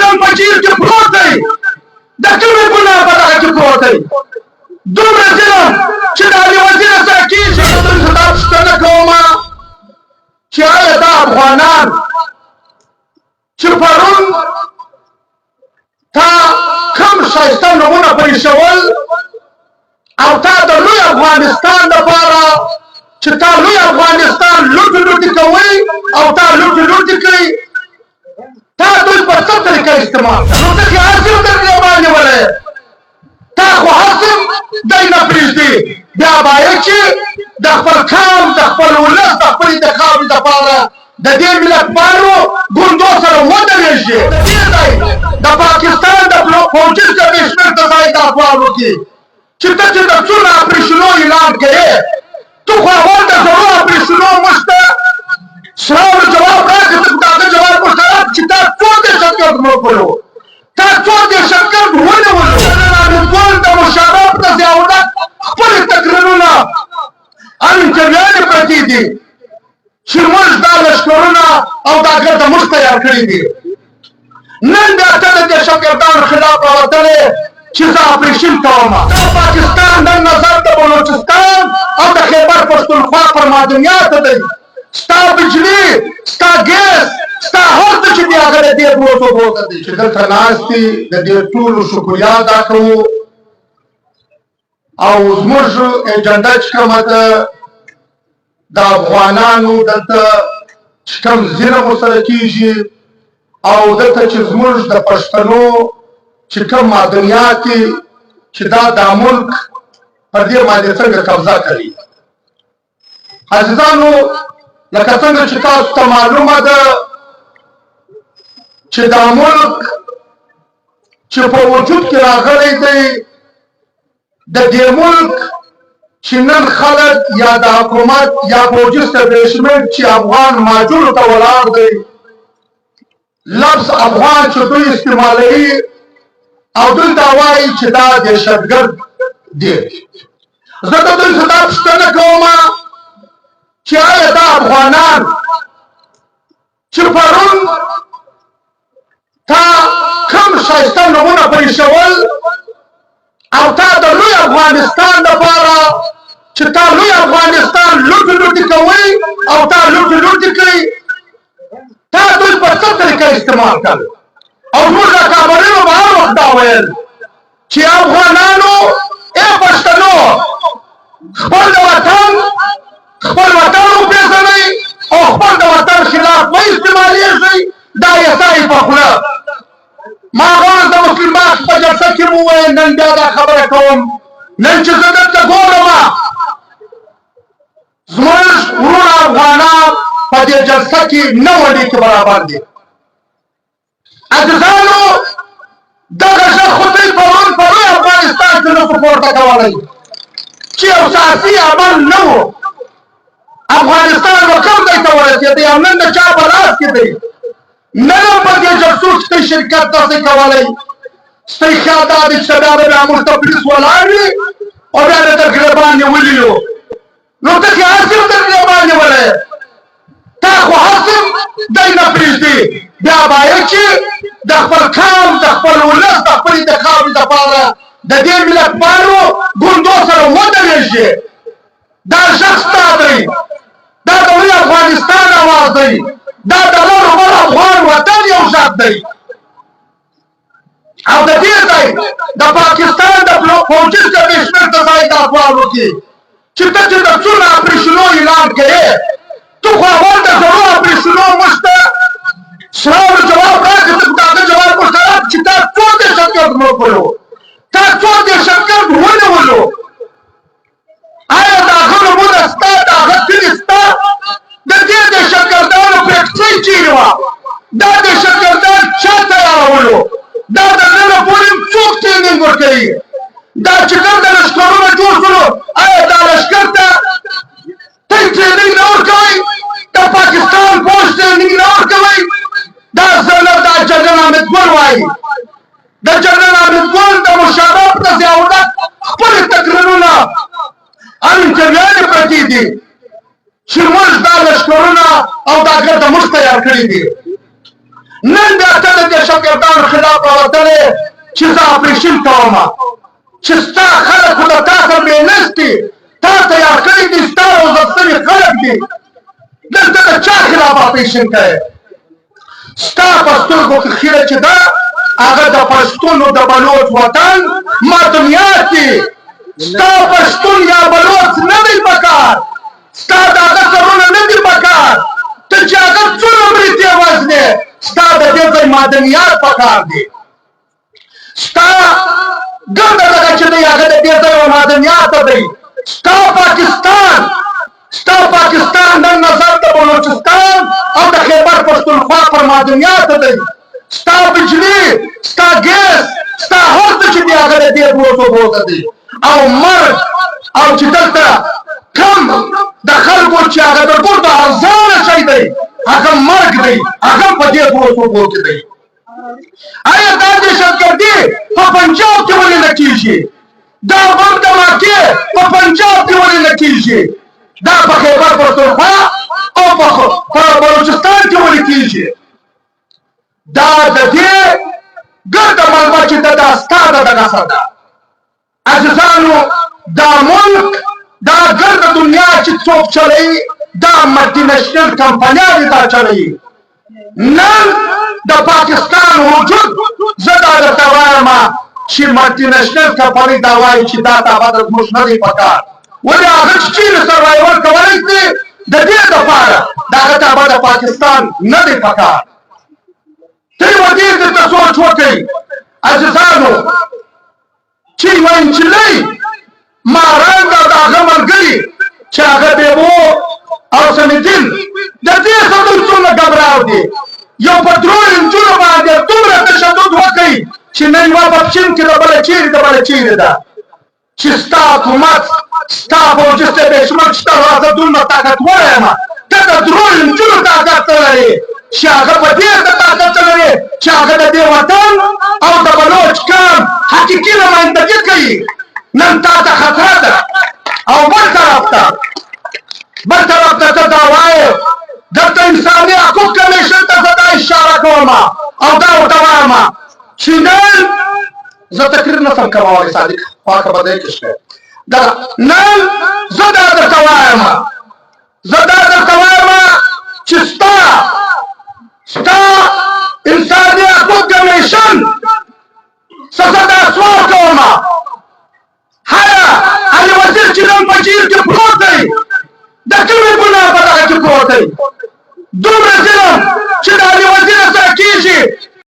ظلم په چیر کې پروت دی د کومې ګناه په دغه کې پروت دی دومره ظلم چې د علي وزیر سره کېږي زه دا پوښتنه کومه چې آیا دا افغانان چې پرون تا کوم ښایسته نومونه پرېښول او تا د لوی افغانستان دپاره چې تا لوی افغانستان لوټې لوټې کوئ او تا لوټې لوټې کوي تا دوی په څه طریقه استعمال کړه نو ځکه هر څه در دې باندې ولی تا خو هر څه دی نه پرېږدي بیا باید چې د خپل قوم د خپل ولس د خپل انتخاب دپاره د دې ملتپالو ګوندو سره ودرېږي د دې ځای د پاکستان د فوجي کمیشنر ته ځای دا سوال وکړي چې ته چې د څونه اپرېشنو اعلان کوې تو خو اول د زړو اپرېشنو موږ ته سوال جواب راکړه ته د هغه جواب موږ ته راکړه چې تا څو دهشتګرد مړ کړو تا څو دهشتګرد ونیولو ګل د مشرف د ضیاءالدین خپلې تقریرونه او انټرویوانې پرتې دي چې موږ دا لښکرونه او دا ګرده موږ تیار کړي دي نن بیا ته د دهشتګردانو خلاف راوتلی چې زه اپرېشن کوم دا پاکستان نن نظر د بلوچستان او د خیبر پښتونخوا پر معدنیاتو دی ستا بجلي ستا ګیس ستا هر څه چې دي هغه د دې دوو صوبو ته دی چې دلته ناست دي د دې ټولو شکریا ادا کوو او زموږ ایجنډا چې کومه ده د افغانانو دلته چې کوم ظلم ورسره کېږي او دلته چې زموږ د پښتنو چې کوم معدنیات دي چې دا ملک پر دې باندې څنګه قبضه کوي عزیزانو لکه څنګه چې تاسو ته معلومه ده چې دا ملک چې په وجود کې راغلی دی د دې ملک چې نن خلک یا د حکومت یا فوجي اسټابلیشمنټ چې افغان ماجورو ته ولاړ دی لفظ افغان چې دوی استعمالوي او دوی دا وایي چې دا دهشتګرد دی زه د دوی څخه دا پوښتنه کومه چې آیا دا افغانان چې پرون تا کوم ښایسته نومونه پرېښول او تا د لوی افغانستان دپاره چې تا لوی افغانستان لوټې لوټې کوئ او تا لوټې لوټې کوي تا دوی په څه طریقه استعمال کړل او زموږ د کابلینو به هر وخت دا ویل چې افغانانو ای پښتنو خپل د وطن وپېژنئ او خپل د وطن خلاف مه استعمالېږئ دا یې ستایي په خوله ما هغه ورځ د مسلم باغ په جلسه کې مو وویل نن بیا دا خبره کوم نن چې زه دلته ګورمه زموږ وروڼه افغانان په دې جلسه کې نه وړې کې برابر دي عزیزانو دغه ژغ خو دوی پرون په لوی افغانستان کې نه شو پورته کولی چې یو سیاسي عمل نه و افغانستان به کوم ځای ته ورسېدی او نن د چا په لاس کې دی نن هم په دې جلسو کې ته شرکت نشئ کولی ستاسو خیال دا دی چې بیا به بیا موږ ته پولیس ولاړ وي او بیا دې در کې باندې ولیو نو ته چې هر څه در کې باندې ولی تا خو هر څه دی نه پرېږدي بیا باید چې د خپل قوم د خپل ولس د خپل انتخاب دپاره د دې ملتپالو ګوندو سره ودرېږي دا ژغ ستا دی دا د لوی افغانستان اواز دی دا د لر افغان وطن یو ژغ دی او د دې ځای د پاکستان د فوجي کمیشنر ته ځای دا سوال وکړي چې ته چې د څونه اپرېشنو اعلان کوې تو خو اول د زړو اپرېشنو موږ ته سوال جواب راکړه ته د هغه جواب موږ ته راکړه چې تا څو دهشتګرد مړ کړو تا څو دهشتګرد ونیولو آیا د هغه نومونه ستا د هغه کلي ستا د دې دهشتګردانو پرېکټۍ چیرې وه دا دهشتګردان چا تیارولو دا د ننه پورې څوک ټرېننګ ورکوي دا چې کوم د لښکرونه جوړ کړو آیا دا لښکر ته ته ټرېننګ نه ورکوئ د پاکستان پوځ ټرېننګ نه ورکوئ دا دا جنرال حامد ګل وایي د جنرال حامد ګل د مشرف د ضیاءالدین خپلې تقریرونه او انټرویوانې پرتې دي چې موږ دا لښکرونه او دا ګرده موږ تیار کړي دي نن بیا ته د دې شاګردانو خلاف راوتلې چې زه اپریشن کوم، چې ستا خلک خو د تا سره بېنس دي، تا تیار کړي دي، ستا روزت سوي خلک دي، دلته د چا خلاف اپریشن کوې؟ ستا په سترګو کې خیره چې ده هغه د پښتون د بلوچ وطن مدنیات دي. ستا پښتون یا بلوچ نه دی پکار، ستا د هغه سرونه نه دي پکار، ته چې هغه څونه برېتې وزنې، ستا د دې ځای مدنیات پکار دي. ستا ګرده دغه چې دی هغه د دې ځای مدنیات دی. ستا پاکستان نن نظر د بلوچستان او د خیبر پښتونخوا پر مدنیات دی. ستا بجلی، ستا ګیس، ستا هر څه چې دی هغه د دې دوو دی. او مرګ او چې دلته کم د خلکو چې هغه د ټولو ارزانه شی دی هغه مرګ دی، هغه په دې دوو کې دی. آیا دا دهشتګردي په پنجاب کې ولې نه کېږي؟ دا بم دماکې په پنجاب کې ولې نه کېږي؟ دا په خیبر پښتونخوا او په بلوچستان کې ولې کېږي؟ دا د دې ګرده ملمه چې ده دا ستا د دغه سره ده. عزیزانو دا ملک دا ګرده دنیا چې څوک چلوي دا ملټي نېشنل کمپنیانې دا چلوي. نن د پاکستان وجود زه دا درته وایم چې ملټي نېشنل کمپنۍ دا وایي چې دا تابعه زموږ نه دی پکار. ولې هغه چې چیرې سروایور کولی شي د دې دپاره د هغه تابعه د پاکستان نه دی پکار. ته یوه دې درته سوچ وکړئ عزیزانو چې یوه نجلۍ مارنګ او د هغه ملګري چې هغه بیبو او سمیدین د دې سړی څومره ګبراو دي. یو په درو نجونو باندې دومره تشدد وکړئ چې نن یوه په چین کې د بله چیرې د بله چیرې ده چې ستا حکومت ستا فوجي سټیبلیشمنټ شته زه دومره طاقتور یم ته د درو نجونو طاقت ته لرې چې هغه په دې د طاقت ته لرې چې هغه د دې وطن او د بلوچ قام حقیقي نمایندګي کوي. نن تا ته خطره ده. او بل طرف ته ته دا وایې دلته انساني حقوق کمیشن ته زه دا اشاره کوم او دا ورته وایم چې نن زه تقریر نه شم کولی صادق پاکه بدۍ کې شته. نن زه دا درته وایم چې ستا